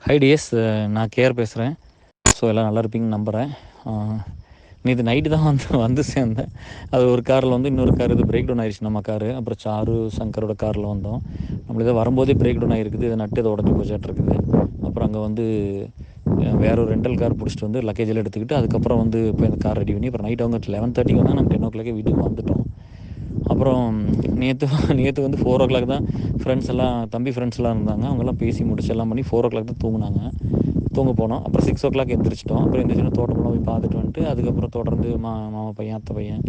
High DS, நான் KR பேசுகிறேன். So எல்லாம் நல்லா இருப்பீங்கன்னு நம்புகிறேன். நேற்று நைட்டு தான் வந்து சேர்ந்தேன். அது ஒரு காரில் வந்து இன்னொரு கார் இது பிரேக் டவுன் ஆயிடுச்சு நம்ம காரு. அப்புறம் சாரு சங்கரோட காரில் வந்தோம். நம்மளுக்கு வரும்போதே பிரேக் டவுன் ஆகிருக்குது. இதை நட்டு இதை உடஞ்சி போச்சாட்டு இருக்குது. அப்புறம் அங்கே வந்து வேற ஒரு ரெண்டல் கார் பிடிச்சிட்டு வந்து லக்கேஜெல்லாம் எடுத்துக்கிட்டு அதுக்கப்புறம் வந்து இப்போ இந்த கார் ரெடி பண்ணி அப்புறம் நைட் அவங்க 11:30 வந்தால் நாங்கள் 10 வீட்டுக்கு வந்துட்டோம். அப்புறம் நேற்று வந்து 4 தான் ஃப்ரெண்ட்ஸ் எல்லாம் தம்பி ஃப்ரெண்ட்ஸ் எல்லாம் இருந்தாங்க. அவங்கெல்லாம் பேசி முடிச்சு எல்லாம் பண்ணி 4 தான் தூங்குனாங்க. தூங்க போனோம். அப்புறம் 6 எந்திரிச்சிட்டோம். அப்புறம் எந்திரிச்சோன்னா தோட்டமெல்லாம் போய் பார்த்துட்டு வந்துட்டு அதுக்கப்புறம் தொடர்ந்து மாமா பையன் அத்தை பையன்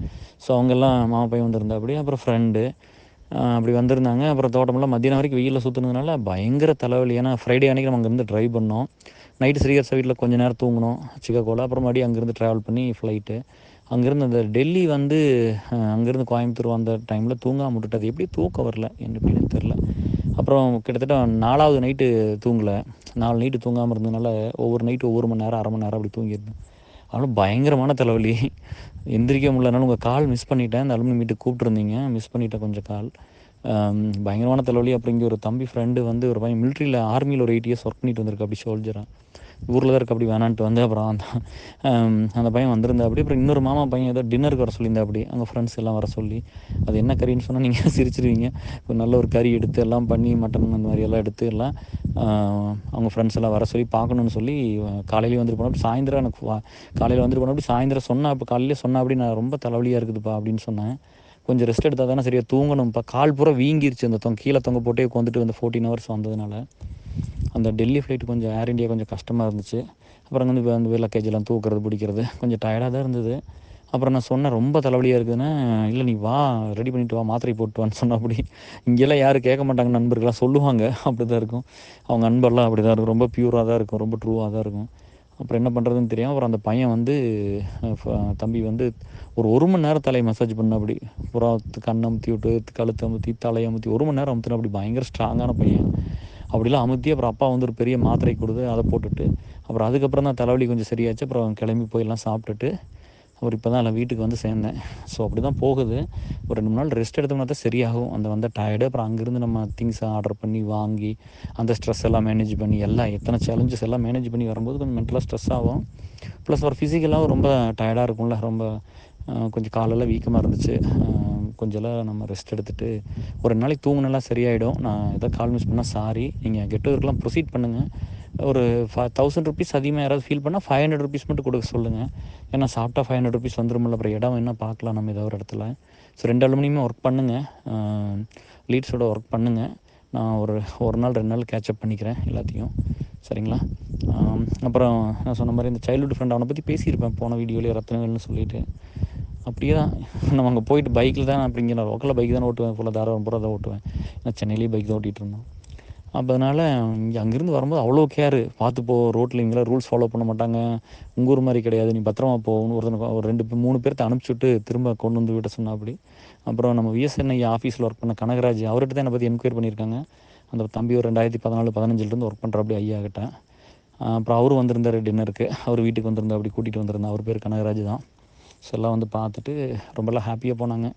அவங்கெல்லாம் மாமா பையன் வந்திருந்தா அப்புறம் ஃப்ரெண்டு அப்படி வந்திருந்தாங்க. அப்புறம் தோட்டமெல்லாம் மத்தியானம் வரைக்கும் வெயிலில் சுற்றுனதுனால பயங்கர தலைவலி. ஏன்னா ஃப்ரைடே அன்றைக்கி நம்ம அங்கேருந்து ட்ரைவ் பண்ணோம். நைட்டு ஸ்ரீஹர்ஷா வீட்டில் கொஞ்சம் நேரம் தூங்கினோம் சிக்காகோவில். அப்புறம் மறுபடியும் அங்கேருந்து ட்ராவல் பண்ணி ஃப்ளைட்டு அங்கேருந்து அந்த டெல்லி வந்து அங்கேருந்து கோயம்புத்தூர் வந்த டைமில் தூங்காமல் விட்டுட்டு அது எப்படி தூக்கம் வரல என்ன எப்படின்னு தெரில. அப்புறம் கிட்டத்தட்ட 4வது நைட்டு தூங்கலை. 4 நைட்டு தூங்காமல் இருந்ததுனால ஒவ்வொரு நைட்டு ஒவ்வொரு மணி நேரம் 1/2 மணி நேரம் அப்படி தூங்கியிருந்தேன். அதனால் பயங்கரமான தலைவலி. எந்திரிக்க முடியலனாலும் உங்கள் கால் மிஸ் பண்ணிட்டேன். இந்த அலுமினி மீட்டுக்கு கூப்பிட்ருந்தீங்க, மிஸ் பண்ணிட்டேன் கொஞ்சம் கால். பயங்கரமான தலைவலி. அப்புறம் இங்கே ஒரு தம்பி ஃப்ரெண்டு வந்து ஒரு பையன் மிலிட்ரியில் ஆர்மியில் ஒரு 8 இயர்ஸ் ஒர்க் பண்ணிட்டு வந்திருக்கு. அப்படி சோல்ஜராக ஊரில் தான் இருக்க அப்படி வேணான்ட்டு வந்து அப்புறம் அந்த பையன் வந்திருந்தா அப்படி. அப்புறம் இன்னொரு மாமா பையன் ஏதோ டின்னருக்கு வர சொல்லியிருந்தா அப்படி. அங்கே ஃப்ரெண்ட்ஸ் எல்லாம் வர சொல்லி அது என்ன கறின்னு சொன்னால் நீங்கள் சிரிச்சிருவீங்க. ஒரு நல்ல ஒரு கறி எடுத்து எல்லாம் பண்ணி மட்டன் அந்த மாதிரி எல்லாம் எடுத்து எல்லாம் அவங்க ஃப்ரெண்ட்ஸ் எல்லாம் வர சொல்லி பார்க்கணுன்னு சொல்லி காலையிலேயே வந்துட்டு போனோம். அப்படி சாயந்தரம் எனக்கு காலையில் வந்துட்டு போனோம். அப்படி சாயந்தரம் சொன்னால் அப்போ காலையிலே சொன்னால் அப்படி நான் ரொம்ப தலைவலியாக இருக்குதுப்பா அப்படின்னு சொன்னேன். கொஞ்சம் ரெஸ்ட் எடுத்தால் தானே சரியாக தூங்கணும்ப்பா. கால் பூரா வீங்கிருச்சு அந்த கீழே தொங்க போட்டே உட்காந்துட்டு வந்து 14 ஹவர்ஸ் வந்ததுனால. அந்த டெல்லி ஃப்ளைட்டு கொஞ்சம் ஏர் இண்டியா கொஞ்சம் கஷ்டமாக இருந்துச்சு. அப்புறம் வந்து அந்த லக்கேஜெல்லாம் தூக்குறது பிடிக்கிறது கொஞ்சம் டயர்டாக தான் இருந்தது. அப்புறம் நான் சொன்னேன் ரொம்ப தலைவலியாக இருக்குதுன்னா, இல்லை நீ வா ரெடி பண்ணிவிட்டு வா மாத்திரை போட்டு வான்னு சொன்ன. அப்படி இங்கெல்லாம் யாரும் கேட்க மாட்டாங்க, நண்பர்கள்லாம் சொல்லுவாங்க அப்படி தான் இருக்கும். அவங்க நண்பர்லாம் அப்படி தான் இருக்கும், ரொம்ப பியூராக தான் இருக்கும், ரொம்ப ட்ரூவாக தான் இருக்கும். அப்புறம் என்ன பண்ணுறதுன்னு தெரியாமல் அப்புறம் அந்த பையன் வந்து தம்பி வந்து ஒரு மணி நேரம் தலையை மசாஜ் பண்ண. அப்படி புறா கண்ணை அமுத்தி விட்டு கழுத்தை அமுத்தி தலையை அமுத்தி 1 மணி நேரம் அமுத்தினா. அப்படி பயங்கர ஸ்ட்ராங்கான பையன். அப்படிலாம் அமுத்தி அப்புறம் அப்பா வந்து ஒரு பெரிய மாத்திரை கொடுத்து அதை போட்டுட்டு அப்புறம் அதுக்கப்புறம் தான் தலைவலி கொஞ்சம் சரியாச்சு. அப்புறம் கிளம்பி போய் எல்லாம் சாப்பிட்டுட்டு அப்புறம் இப்போ தான் எல்லாம் வீட்டுக்கு வந்து சேர்ந்தேன். ஸோ அப்படி தான் போகுது. ஒரு 2 நாள் ரெஸ்ட் எடுத்தோம்னா தான் சரியாகும் அந்த வந்த டயர்டு. அப்புறம் அங்கேருந்து நம்ம திங்ஸை ஆர்டர் பண்ணி வாங்கி அந்த ஸ்ட்ரெஸ் எல்லாம் மேனேஜ் பண்ணி எல்லாம் எத்தனை சேலஞ்சஸ் எல்லாம் மேனேஜ் பண்ணி வரும்போது கொஞ்சம் மென்டலாக ஸ்ட்ரெஸ் ஆகும். ப்ளஸ் ஒரு ஃபிசிக்கலாகவும் ரொம்ப டயர்டாக இருக்கும்ல. ரொம்ப கொஞ்சம் காலெல்லாம் வீக்கமாக இருந்துச்சு. கொஞ்சம்லாம் நம்ம ரெஸ்ட் எடுத்துகிட்டு ஒரு 2 நாளைக்கு தூங்கினெல்லாம் சரியாயிடும். நான் எதாவது கால் மிஸ் பண்ணால் சாரி. நீங்கள் கெட் டுகெதர்க்கெலாம் ப்ரொசீட் பண்ணுங்கள். ஒரு 1000 ருபீஸ் அதிகமாக யாராவது ஃபீல் பண்ணால் 500 ருபீஸ் மட்டும் கொடுக்க சொல்லுங்கள். ஏன்னா சாப்பிட்டா 500 ருபீஸ் வந்துருமில்ல. அப்புறம் இடம் என்ன பார்க்கலாம் நம்ம ஏதோ ஒரு இடத்துல. ஸோ 2 அலுமினியுமே ஒர்க் பண்ணுங்கள், லீட்ஸோட ஒர்க் பண்ணுங்கள். நான் ஒரு நாள் 2 நாள் கேட்சப் பண்ணிக்கிறேன் எல்லாத்தையும், சரிங்களா? அப்புறம் நான் சொன்ன மாதிரி இந்த சைல்டுஹுட் ஃப்ரெண்ட் அவனை பற்றி பேசியிருப்பேன் போன வீடியோலேயே, ரத்னவேல்னு சொல்லிட்டு. அப்படியே தான் நம்ம அங்கே போயிட்டு பைக்கில் தான் அப்படிங்கிற லோக்கலில் பைக் தான் ஓட்டுவேன். ஃபுல்லாக தாராளம் பூரா தான் ஓட்டுவேன். நான் சென்னையிலேயே பைக் தான் ஓட்டிகிட்டு இருந்தோம். அப்போ அதனால் இங்கே அங்கேருந்து வரும்போது அவ்வளோ கேரு. பார்த்து போ, ரோட்டில் இங்கெல்லாம் ரூல்ஸ் ஃபாலோ பண்ண மாட்டாங்க. உங்கள் ஊர் மாதிரி கிடையாது, நீ பத்திரமா போகணும். ஒரு 2-3 பேர்த்த அனுப்பிச்சுட்டு திரும்ப கொண்டு வந்து விட சொன்னா. அப்படி அப்புறம் நம்ம விஎஸ்என்ஐ ஆஃபீஸில் ஒர்க் பண்ண கனகராஜ் அவர்கிட்ட தான் என்னை பற்றி என்கொயரி பண்ணியிருக்காங்க. அந்த தம்பி ஒரு 2014-15 ஒர்க் பண்ணுற அப்படி ஐயா கிட்ட. அப்புறம் அவரும் வந்திருந்தார் டின்னருக்கு. அவர் வீட்டுக்கு வந்திருந்தா அப்படி கூட்டிகிட்டு வந்திருந்தேன். அவர் பேர் கனகராஜ் தான். ஸோ எல்லாம் வந்து பார்த்துட்டு ரொம்பலாம் ஹாப்பியாக போனாங்க.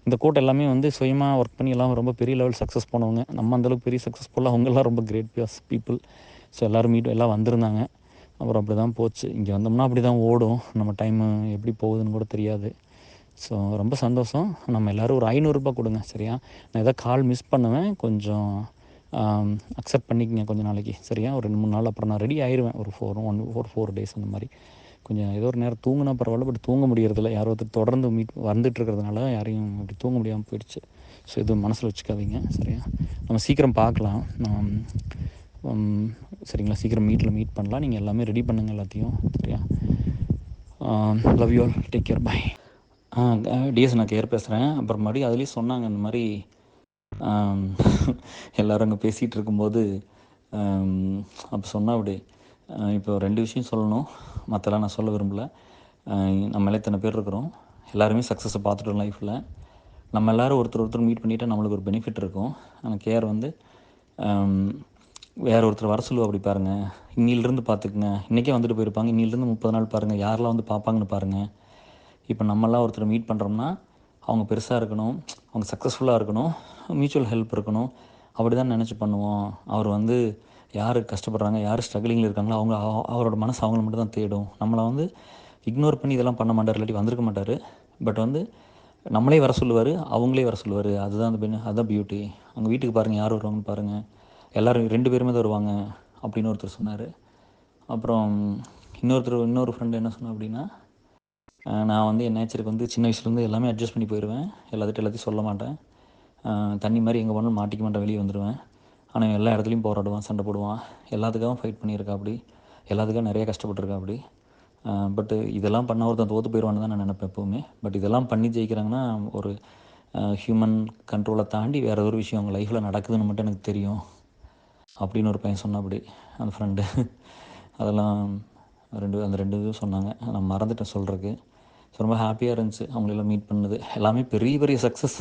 இந்த கோட் எல்லாமே வந்து சுயமாக ஒர்க் பண்ணி எல்லாம் ரொம்ப பெரிய லெவல் சக்ஸஸ் போனவங்க. நம்ம அந்தளவுக்கு பெரிய சக்ஸஸ்ஃபுல்லாக அவங்கெல்லாம் ரொம்ப கிரேட் பீப்புள். ஸோ எல்லோரும் எல்லாம் வந்திருந்தாங்க. அப்புறம் அப்படி தான் போச்சு. இங்கே வந்தோம்னா அப்படி தான் ஓடும். நம்ம டைமு எப்படி போகுதுன்னு கூட தெரியாது. ஸோ ரொம்ப சந்தோஷம். நம்ம எல்லோரும் ஒரு 500 ரூபா கொடுங்க, சரியா? நான் எதாவது கால் மிஸ் பண்ணுவேன், கொஞ்சம் அக்செப்ட் பண்ணிக்கங்க கொஞ்சம் நாளைக்கு, சரியா? ஒரு 2-3 நாள் அப்புறம் நான் ரெடி ஆயிடுவேன். ஒரு 4 டேஸ் அந்த மாதிரி. கொஞ்சம் ஏதோ ஒரு நேரம் தூங்கினா பரவாயில்ல, பட் தூங்க முடியறதில்ல. யாரோ ஒருத்தர் தொடர்ந்து வந்துட்டு இருக்கிறதுனால யாரையும் அப்படி தூங்க முடியாமல் போயிடுச்சு. ஸோ எதுவும் மனசில் வச்சுக்காதீங்க, சரியா? நம்ம சீக்கிரம் பார்க்கலாம், சரிங்களா? சீக்கிரம் மீட் பண்ணலாம். நீங்கள் எல்லாமே ரெடி பண்ணுங்கள் எல்லாத்தையும், சரியா? Love you all, take care, bye. DS நான் கேர் பேசுகிறேன். அப்புறம் மறுபடியும் அதுலேயும் சொன்னாங்க இந்த மாதிரி எல்லோரும் அங்கே பேசிகிட்டு இருக்கும்போது அப்போ சொன்னால் அப்படி இப்போ 2 விஷயம் சொல்லணும், மற்றெல்லாம் நான் சொல்ல விரும்பலை. நம்ம இத்தனை பேர் இருக்கிறோம், எல்லாருமே சக்ஸஸை பார்த்துட்டோம் லைஃப்பில். நம்ம எல்லோரும் ஒருத்தர் மீட் பண்ணிவிட்டால் நம்மளுக்கு ஒரு பெனிஃபிட் இருக்கும். ஆனால் கேர் வந்து வேறு ஒருத்தர் வர சொல்லுவோம். அப்படி பாருங்கள், இன்னிலிருந்து பார்த்துக்குங்க. இன்றைக்கே வந்துட்டு போயிருப்பாங்க, இன்னிலிருந்து 30 நாள் பாருங்கள், யாரெல்லாம் வந்து பார்ப்பாங்கன்னு பாருங்கள். இப்போ நம்மளாம் ஒருத்தர் மீட் பண்ணுறோம்னா அவங்க பெருசாக இருக்கணும், அவங்க சக்ஸஸ்ஃபுல்லாக இருக்கணும், மியூச்சுவல் ஹெல்ப் இருக்கணும், அப்படி தான் நினச்சி பண்ணுவோம். அவர் வந்து யார் கஷ்டப்படுறாங்க, யார் ஸ்ட்ரகிளிங்கில் இருக்காங்களோ அவரோட மனசு அவங்கள மட்டும் தான் தேடும். நம்மளை வந்து இக்னோர் பண்ணி இதெல்லாம் பண்ண மாட்டார், இல்லாட்டி வந்திருக்க மாட்டார். பட் வந்து நம்மளே வர சொல்லுவார், அவங்களே வர சொல்லுவார். அதுதான் அதுதான் பியூட்டி. அவங்க வீட்டுக்கு பாருங்கள், யார் வருவாங்கன்னு பாருங்கள், எல்லோரும் 2 பேருமே தான் வருவாங்க அப்படின்னு ஒருத்தர் சொன்னார். அப்புறம் இன்னொரு ஃப்ரெண்டு என்ன சொன்னேன் அப்படின்னா, நான் வந்து என் நேச்சருக்கு வந்து சின்ன வயசுலேருந்து எல்லாமே அட்ஜஸ்ட் பண்ணி போயிடுவேன், எல்லாத்தையும் சொல்ல மாட்டேன். தண்ணி மாதிரி எங்கே போனாலும் மாட்டிக்க மாட்டேன், வெளியே வந்துடுவேன். ஆனால் எல்லா இடத்துலையும் போராடுவான், சண்டை போடுவான், எல்லாத்துக்காகவும் ஃபைட் பண்ணியிருக்கா அப்படி, எல்லாத்துக்காக நிறைய கஷ்டப்பட்டுருக்கா அப்படி. பட்டு இதெல்லாம் பண்ண ஒருத்தன் தோற்று போயிடுவான்னு தான் நான் நினைப்பேன் எப்போவுமே. பட் இதெல்லாம் பண்ணி ஜெயிக்கிறாங்கன்னா ஒரு ஹியூமன் கண்ட்ரோலை தாண்டி வேறு ஒரு விஷயம் அவங்க லைஃப்பில் நடக்குதுன்னு மட்டும் எனக்கு தெரியும் அப்படின்னு ஒரு பையன் சொன்னால் அப்படி, அந்த ஃப்ரெண்டு. அதெல்லாம் அந்த 2 இதுவும் சொன்னாங்க, நான் மறந்துட்டேன் சொல்கிறதுக்கு. ஸோ ரொம்ப ஹாப்பியாக இருந்துச்சு அவங்களெல்லாம் மீட் பண்ணது. எல்லாமே பெரிய பெரிய சக்ஸஸ்,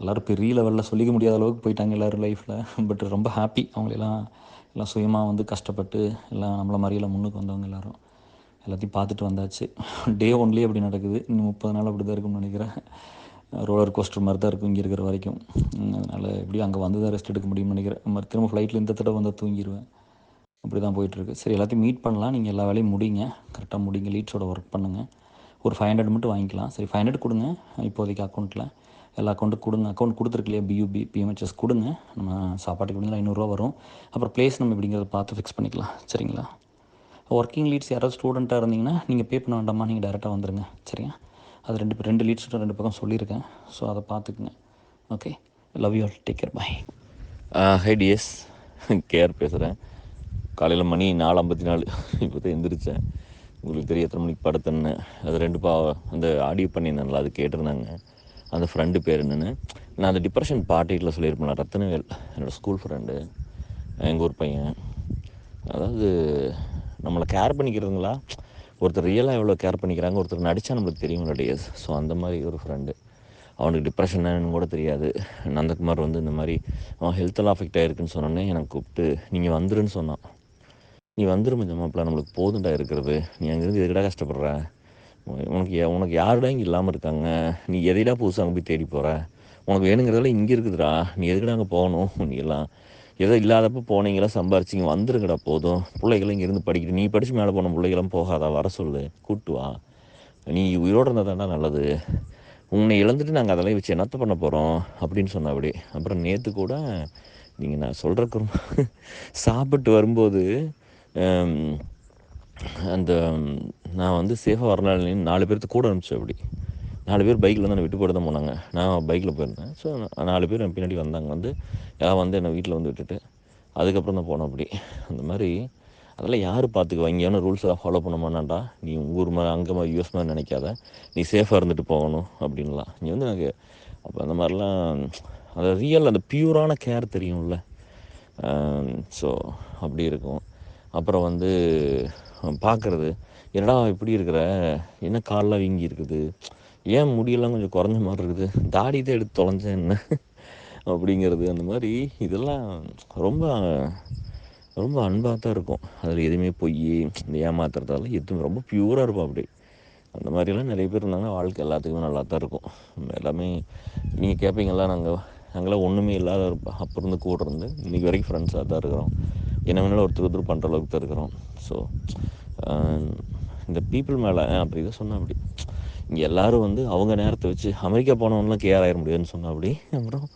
எல்லோரும் பெரிய லெவலில் சொல்லிக்க முடியாத அளவுக்கு போயிட்டாங்க எல்லோரும் லைஃப்பில். பட் ரொம்ப ஹாப்பி. அவங்களெல்லாம் எல்லாம் சுயமாக வந்து கஷ்டப்பட்டு எல்லாம் நம்மளை மாதிரியெல்லாம் முன்னுக்கு வந்தவங்க எல்லோரும். எல்லாத்தையும் பார்த்துட்டு வந்தாச்சு. டே ஒன்லேயே அப்படி நடக்குது. இன்னும் 30 நாள் அப்படி தான் இருக்கும்னு நினைக்கிறேன். ரோலர் கோஸ்டர் மாதிரி தான் இருக்கும் இங்கே இருக்கிற வரைக்கும். அதனால் எப்படியும் அங்கே வந்து தான் ரெஸ்ட் எடுக்க முடியும்னு நினைக்கிறேன். திரும்ப ஃப்ளைட்டில் இந்த தடவை வந்து தூங்கிடுவேன். அப்படி தான் போயிட்டுருக்கு. சரி, எல்லாத்தையும் மீட் பண்ணலாம். நீங்கள் எல்லா வேலையும் முடிங்க, கரெக்டாக முடிங்க, லீட்ஸோட ஒர்க் பண்ணுங்கள். ஒரு 500 மட்டும் வாங்கிக்கலாம். சரி, 500 கொடுங்க இப்போதைக்கு அக்கௌண்ட்டில். எல்லா அக்கௌண்ட்டுக்கு கொடுங்க. அக்கௌண்ட் கொடுத்துருக்கு இல்லையா, பியூபி பிஎம்ஹெச்எஸ் கொடுங்க. நம்ம சாப்பாட்டுக்கு கொடுங்க, 500 வரும். அப்புறம் ப்ளேஸ் நம்ம இப்படிங்கிறத பார்த்து ஃபிக்ஸ் பண்ணிக்கலாம். சரிங்களா? ஒர்க்கிங் லீட்ஸ் யாராவது ஸ்டூடெண்ட்டாக இருந்தீங்கன்னா நீங்கள் பே பண்ண வேண்டாமா, நீங்கள் டேரெக்டாக வந்துடுங்க. சரியா? அது 2 லீட்ஸ்ட்டு 2 பக்கம் சொல்லியிருக்கேன். ஸோ அதை பார்த்துக்குங்க. Okay, love you all, take care, bye. Hi DS, KR பேசுகிறேன். காலையில் மணி 4:54 இப்போ தான் எந்திரிச்சேன். உங்களுக்கு தெரிய எத்தனை மணிக்கு படுத்தேன்னு. அது 2 அந்த ஆடியோ பண்ணியிருந்தேன்ல, அது கேட்டிருந்தாங்க. அந்த ஃப்ரெண்டு பேர் என்னென்னு நான் அந்த டிப்ரெஷன் பார்ட்டியில் சொல்லியிருப்பேன். ரத்தனவேல் என்னோடய ஸ்கூல் ஃப்ரெண்டு, எங்கள் ஊர் பையன். அதாவது நம்மளை கேர் பண்ணிக்கிறதுங்களா, ஒருத்தர் ரியலாக எவ்வளோ கேர் பண்ணிக்கிறாங்க, ஒருத்தர் நடித்தா நம்மளுக்கு தெரியும் டிஎஸ். ஸோ அந்த மாதிரி ஒரு ஃப்ரெண்டு. அவனுக்கு டிப்ரெஷன் என்னன்னு கூட தெரியாது. நந்தகுமார் வந்து இந்த மாதிரி அவன் ஹெல்த்தெல்லாம் அஃபெக்ட் ஆகிருக்குன்னு சொன்னோன்னே எனக்கு கூப்பிட்டு நீங்கள் வந்துருன்னு சொன்னான். நீ வந்துடும் கொஞ்சம் மாப்பிள்ள, நம்மளுக்கு போதுண்டா இருக்கிறது, நீ அங்கேருந்து எதுக்கடா கஷ்டப்படுற, உனக்கு யாருடா இங்கே இல்லாமல் இருக்காங்க, நீ எதைடா புதுசாக அங்கே போய் தேடி போகிற, உனக்கு வேணுங்கிறதெல்லாம் இங்கே இருக்குதுடா, நீ எதுக்கடா அங்கே போகணும், நீ எல்லாம் ஏதோ இல்லாதப்போ போனீங்களா சம்பாரிச்சிங்க, வந்துருங்கடா போதும், பிள்ளைகளும் இங்கேருந்து படிக்கிட்டு, நீ படித்து மேலே போன பிள்ளைகளும் போகாதா, வர சொல்லு, கூப்பிட்டு வா, நீ உயிரோடு இருந்தால் தாண்டா நல்லது, உன்னை இழந்துட்டு நாங்கள் அதெல்லாம் வச்சு என்னத்த பண்ண போகிறோம் அப்படின்னு சொன்ன அப்படி. அப்புறம் நேற்று கூட நீங்கள் நான் சொல்கிறக்கு சாப்பிட்டு வரும்போது அந்த நான் வந்து சேஃபாக வரலான்னு 4 பேர்த்து கூட அனுப்பிச்சேன். அப்படி 4 பேர் பைக்கில் வந்து என்னை விட்டு போட்டு தான் போனாங்க. நான் பைக்கில் போயிருந்தேன். ஸோ 4 பேர் என் பின்னாடி வந்தாங்க. வந்து வந்து என்னை வீட்டில் வந்து விட்டுட்டு அதுக்கப்புறம் தான் போனேன். அப்படி அந்த மாதிரி அதெல்லாம் யார் பார்த்துக்குவா, இங்கேயான ரூல்ஸெல்லாம் ஃபாலோ பண்ண மாட்டான்டா, நீ ஊர் மாதிரி அங்கே மாதிரி யூஎஸ் மாதிரி நினைக்காத, நீ சேஃபாக இருந்துட்டு போகணும் அப்படின்லாம். நீ வந்து எனக்கு அப்போ அந்த மாதிரிலாம் அந்த ரியல் அந்த பியூரான கேர் தெரியும்ல. ஸோ அப்படி இருக்கும். அப்புறம் வந்து பார்க்குறது, என்னடா இப்படி இருக்கிற, என்ன காலெலாம் வீங்கி இருக்குது, ஏன் முடியெல்லாம் கொஞ்சம் குறைஞ்ச மாதிரி இருக்குது, தாடி தான் எடுத்து தொலைஞ்சேன் என்ன அப்படிங்கிறது. அந்த மாதிரி இதெல்லாம் ரொம்ப ரொம்ப அன்பாக தான் இருக்கும். அதில் எதுவுமே பொய் இந்த ஏமாத்துறதால எதுவும் ரொம்ப பியூராக இருக்கும். அப்படி அந்த மாதிரிலாம் நிறைய பேர் இருந்தாங்கன்னா வாழ்க்கை எல்லாத்துக்குமே நல்லா தான் இருக்கும். எல்லாமே நீங்கள் கேட்பீங்களா, நாங்களாம் ஒன்றுமே இல்லாத அப்போ இருந்து கூட இருந்து இன்றைக்கி வரைக்கும் ஃப்ரெண்ட்ஸாக தான் இருக்கிறோம். என்ன வேணாலும் ஒருத்தர் பண்ணுற அளவுக்கு தான் இருக்கிறோம். ஸோ இந்த பீப்புள் மேலே அப்படி தான் சொன்னால் அப்படி இங்கே எல்லோரும் வந்து அவங்க நேரத்தை வச்சு அமெரிக்கா போனவங்களாம் கேர் ஆகிட முடியாதுன்னு சொன்னால் அப்படி. அப்புறம்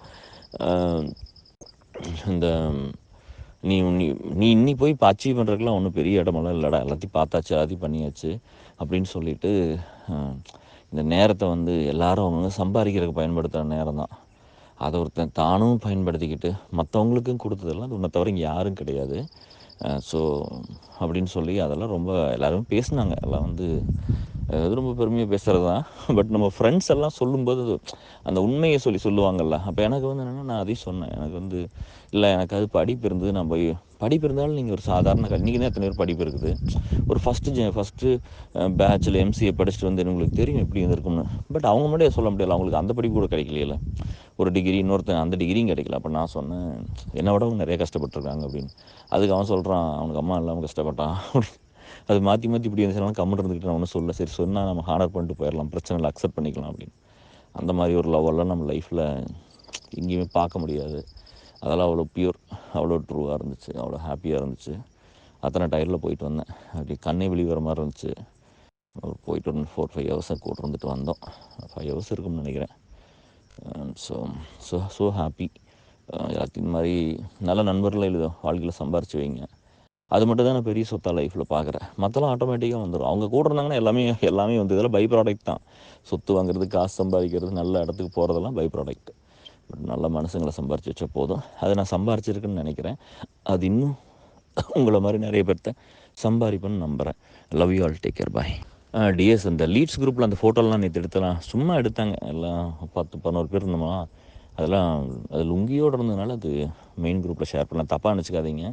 இந்த நீ நீ நீ இன்னி போய் இப்போ அச்சீவ் பண்ணுறதுக்குலாம் ஒன்றும் பெரிய இடமெல்லாம் இல்லைடா, எல்லாத்தையும் பார்த்தாச்சு, எல்லாத்தையும் பண்ணியாச்சு அப்படின்னு சொல்லிட்டு இந்த நேரத்தை வந்து எல்லோரும் அவங்க சம்பாதிக்கிறதுக்கு பயன்படுத்துகிற நேரம் தான். அதை ஒருத்தன் தானும் பயன்படுத்திக்கிட்டு மற்றவங்களுக்கும் கொடுத்ததெல்லாம் அது உன்னை தவிர இங்கே யாரும் கிடையாது. ஸோ அப்படின்னு சொல்லி அதெல்லாம் ரொம்ப எல்லோரும் பேசுனாங்க. எல்லாம் வந்து அது ரொம்ப பெருமையாக பேசுகிறது தான். பட் நம்ம ஃப்ரெண்ட்ஸ் எல்லாம் சொல்லும்போது அந்த உண்மையை சொல்லுவாங்கள்ல. அப்போ எனக்கு வந்து என்னென்னா, நான் அதையும் சொன்னேன். எனக்கு வந்து இல்லை, எனக்கு அது படிப்பு இருந்தது, நான் போய் படிப்பு இருந்தாலும் நீங்கள் ஒரு சாதாரண இன்றைக்கி தான் எத்தனை பேர் படிப்பு இருக்குது. ஒரு ஃபஸ்ட்டு பேட்சில் எம்சிஏ படிச்சுட்டு வந்து உங்களுக்கு தெரியும் எப்படி இருந்திருக்கும்னு. பட் அவங்க மட்டும் சொல்ல முடியல, அவங்களுக்கு அந்த படிப்பு கூட கிடைக்கல. ஒரு டிகிரி, இன்னொருத்தன் அந்த டிகிரியும் கிடைக்கல. அப்போ நான் சொன்னேன், என்னை விட அவங்க நிறைய கஷ்டப்பட்டுருக்காங்க அப்படின்னு. அதுக்கு அவன் சொல்கிறான், அவனுக்கு அம்மா இல்லாமல் கஷ்டப்பட்டான். அது மாற்றி இப்படி இருந்துச்சுன்னா கம்மிட்டு இருந்துக்கிட்டு நான் ஒன்றும் சொல்ல, சரி சொன்னால் நம்ம ஹானர் பண்ணிட்டு போயிடலாம், பிரச்சனை இல்லை, அக்செப்ட் பண்ணிக்கலாம் அப்படின்னு. அந்த மாதிரி ஒரு லவ்வெல்லாம் நம்ம லைஃப்பில் எங்கேயுமே பார்க்க முடியாது. அதெல்லாம் அவ்வளோ பியூர், அவ்வளோ ட்ரூவாக இருந்துச்சு, அவ்வளோ ஹாப்பியாக இருந்துச்சு. அத்தனை டயரில் போயிட்டு வந்தேன். அப்படி கண்ணே வெளியே வர மாதிரி இருந்துச்சு. போயிட்டு ஒரு 4-5 ஹவர்ஸாக கூட இருந்துட்டு வந்தோம். 5 ஹவர்ஸ் இருக்கும்னு நினைக்கிறேன். So so so happy. எல்லாத்தையும் இந்த மாதிரி நல்ல நண்பர்களே எழுத வாழ்க்கையில் சம்பாரித்து வைங்க. அது மட்டும் தான் நான் பெரிய சொத்தாக லைஃப்பில் பார்க்குறேன். மற்றலாம் ஆட்டோமேட்டிக்காக வந்துடும். அவங்க கூட இருந்தாங்கன்னா எல்லாமே வந்து இதெல்லாம் பை ப்ராடக்ட் தான். சொத்து வாங்குறது, காசு சம்பாதிக்கிறது, நல்ல இடத்துக்கு போகிறதெல்லாம் பை ப்ராடக்ட். பட் நல்ல மனுஷங்களை சம்பாரித்து வச்சா போதும். அதை நான் சம்பாரிச்சிருக்குன்னு நினைக்கிறேன். அது இன்னும் உங்களை மாதிரி நிறைய பேர்த்த சம்பாதிப்பேன்னு நம்புகிறேன். Love you all, take care, bye. DS அந்த லீட்ஸ் குரூப்பில் அந்த ஃபோட்டோலாம் நேற்று எடுத்தலாம், சும்மா எடுத்தாங்க. எல்லாம் 10-11 பேர் இருந்தோமா. அதெல்லாம் அது லுங்கியோடு இருந்ததுனால அது மெயின் குரூப்பில் ஷேர் பண்ணலாம். தப்பாக நினச்சிக்காதீங்க.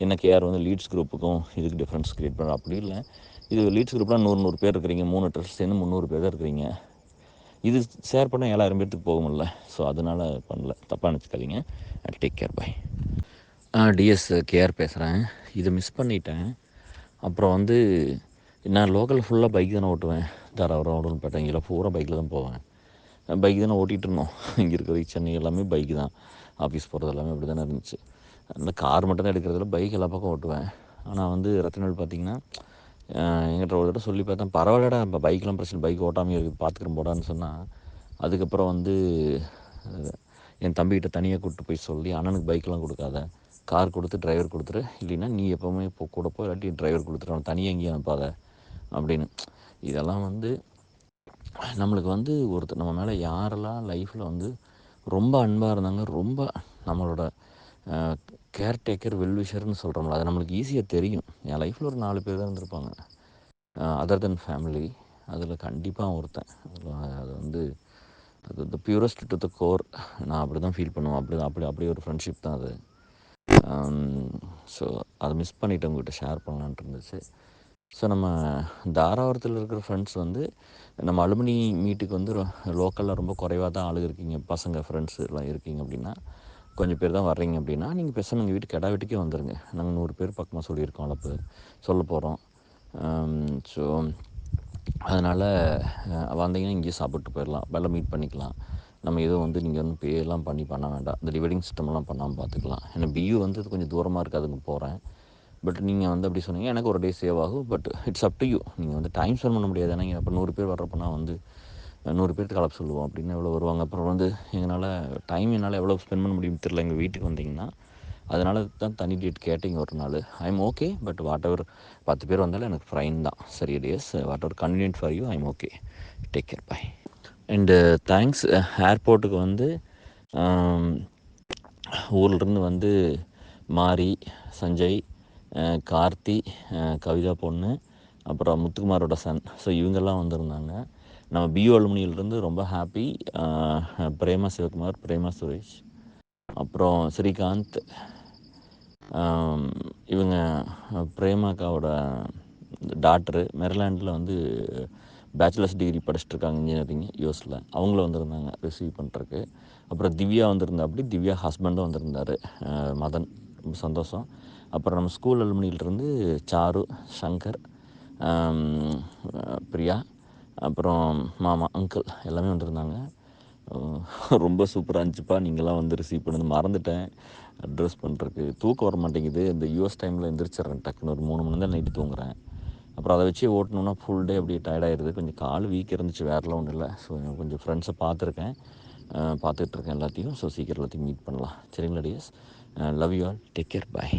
என்ன கேஆர் வந்து லீட்ஸ் குரூப்புக்கும் இதுக்கு டிஃப்ரென்ஸ் க்ரியேட் பண்ணுற அப்படி இல்லை. இது லீட்ஸ் குரூப்லாம் 100 பேர் இருக்கிறீங்க, 3 ட்ரெஸ் சேர்ந்து 300 பேர் தான் இருக்கிறீங்க. இது ஷேர் பண்ண 7000 பேர்த்துக்கு போக முடியல. ஸோ அதனால் பண்ணல, தப்பாக நினச்சிக்காதீங்க. Take care, bye. DS KR பேசுகிறேன். இதை மிஸ் பண்ணிட்டேன். அப்புறம் வந்து நான் லோக்கல் ஃபுல்லாக பைக் தானே ஓட்டுவேன். தாராபுரம், உடன்பேட்டை, இங்கே பூரா பைக்கில் தான் போவேன். பைக் தானே ஓட்டிகிட்டு இருந்தோம். இங்கே இருக்கிற சென்னை எல்லாமே பைக்கு தான். ஆஃபீஸ் போகிறது எல்லாமே அப்படி தானே இருந்துச்சு. அதனால் கார் மட்டும் தான் எடுக்கிறதில்ல, பைக் எல்லா பக்கம் ஓட்டுவேன். ஆனால் வந்து ரத்தினல் பார்த்திங்கன்னா என்கிட்ட ஒரு தடவை சொல்லி பார்த்தேன், பரவாயில்லடா இப்போ பைக்கெலாம் பிரச்சனை, பைக் ஓட்டாமே இருக்குது, பார்த்துக்கிறேன் போடான்னு சொன்னால். அதுக்கப்புறம் வந்து என் தம்பிகிட்ட தனியாக கூப்பிட்டு போய் சொல்லி, அண்ணனுக்கு பைக்கெலாம் கொடுக்காத, கார் கொடுத்து டிரைவர் கொடுத்துரு, இல்லைன்னா நீ எப்போவுமே கூட போய் இல்லாட்டி டிரைவர் கொடுத்துரு, அவன் தனியாக எங்கேயும் அனுப்பாத அப்படின்னு. இதெல்லாம் வந்து நம்மளுக்கு வந்து ஒருத்தர் நம்ம மேலே யாரெல்லாம் லைஃப்பில் வந்து ரொம்ப அன்பாக இருந்தாங்க, ரொம்ப நம்மளோட கேர்டேக்கர், வெல்விஷர்னு சொல்கிறோம்ல, அது நம்மளுக்கு ஈஸியாக தெரியும். என் லைஃப்பில் ஒரு 4 பேர் தான் இருந்திருப்பாங்க அதர் தென் ஃபேமிலி. அதில் கண்டிப்பாக ஒருத்தன். அது வந்து அது த பியூரஸ்ட் டு த கோர். நான் அப்படி தான் ஃபீல் பண்ணுவேன். அப்படி ஒரு ஃப்ரெண்ட்ஷிப் தான் அது. ஸோ அதை மிஸ் பண்ணிவிட்டு உங்கள்கிட்ட ஷேர் பண்ணலான்ட்டு இருந்துச்சு. ஸோ நம்ம தாராபுரத்தில் இருக்கிற ஃப்ரெண்ட்ஸ் வந்து நம்ம அலுமினி மீட்டுக்கு வந்து லோக்கலில் ரொம்ப குறைவாக தான் ஆளுங்க இருக்கீங்க, பசங்க ஃப்ரெண்ட்ஸ் எல்லாம் இருக்கீங்க அப்படின்னா, கொஞ்சம் பேர் தான் வர்றீங்க அப்படின்னா, நீங்கள் பேச எங்கள் வீட்டுக்கு கடை வீட்டுக்கே வந்துடுங்க. நாங்கள் 100 பேர் பக்கமாக சொல்லியிருக்கோம், அளப்பு சொல்ல போகிறோம். ஸோ அதனால் வந்தீங்கன்னா இங்கேயே சாப்பிட்டு போயிடலாம், வெளில மீட் பண்ணிக்கலாம். நம்ம எதுவும் வந்து நீங்கள் வந்து பேலாம் பண்ண வேண்டாம். இந்த டிவைடிங் சிஸ்டம்லாம் பண்ணாமல் பார்த்துக்கலாம். ஏன்னா பியூ வந்து அது கொஞ்சம் தூரமாக இருக்காதுன்னு போகிறேன். பட் நீங்கள் வந்து அப்படி சொன்னீங்க, எனக்கு ஒரு டே சேவ் ஆகும். But it's up to you. நீங்கள் வந்து டைம் ஸ்பெண்ட் பண்ண முடியாது. ஏன்னா இப்போ 100 பேர் வர்றப்போ வந்து 100 பேருக்கு கலப்பு சொல்லுவோம் அப்படின்னு எவ்வளோ வருவாங்க. அப்புறம் வந்து என்னால் எவ்வளோ ஸ்பெண்ட் பண்ண முடியும்னு தெரியல. எங்கள் வீட்டுக்கு வந்தீங்கன்னா அதனால தான் தனி டேட் கேட்டிங்க ஒரு நாள். I am okay. But whatever 10 பேர் வந்தாலும் எனக்கு ஃபைன் தான். சரி days, whatever convenient for you, I am okay. Take care, bye. And thanks. ஏர்போர்ட்டுக்கு வந்து ஊர்லேருந்து வந்து மாரி, சஞ்சய், கார்த்தி, கவிதா பொண்ணு, அப்புறம் முத்துக்குமாரோட சன், ஸோ இவங்கெல்லாம் வந்திருந்தாங்க. நம்ம பியூ அலுமினியிலேருந்து ரொம்ப ஹாப்பி. பிரேமா சிவகுமார், பிரேமா சுரேஷ், அப்புறம் ஸ்ரீகாந்த், இவங்க பிரேமாக்காவோட டாக்டரு மெரிலாண்டில் வந்து பேச்சுலர்ஸ் டிகிரி படிச்சுட்ருக்காங்க இன்ஜினியரிங் யூஎஸில். அவங்களும் வந்திருந்தாங்க ரிசீவ் பண்ணுறதுக்கு. அப்புறம் திவ்யா வந்திருந்தா, அப்படி திவ்யா ஹஸ்பண்டும் வந்திருந்தார், மதன். ரொம்ப சந்தோஷம். அப்புறம் நம்ம ஸ்கூல் அலுமினியிலிருந்து சாரு, சங்கர், பிரியா, அப்புறம் மாமா, அங்கிள் எல்லாமே வந்திருந்தாங்க. ரொம்ப சூப்பராக இருந்துச்சுப்பா. நீங்களாம் வந்து ரிசீவ் பண்ணது மறந்துட்டேன் அட்ரெஸ் பண்ணுறதுக்கு. தூக்கம் வர மாட்டேங்குது. இந்த யூஎஸ் டைமில் எந்திரிச்சிட்றேன் டக்குன்னு. ஒரு 3 மணி தான் நைட்டு தூங்குறேன். அப்புறம் அதை வச்சு ஓட்டணுன்னா ஃபுல் டே அப்படியே டயர்டாகிடுது. கொஞ்சம் கால் வீக் இருந்துச்சு, வேறெல்லாம் ஒன்றும் இல்லை. ஸோ கொஞ்சம் ஃப்ரெண்ட்ஸை பார்த்துட்ருக்கேன் எல்லாத்தையும். ஸோ சீக்கிரம் எல்லாத்தையும் மீட் பண்ணலாம். சரிங்களா DS? Love you all, take care, bye.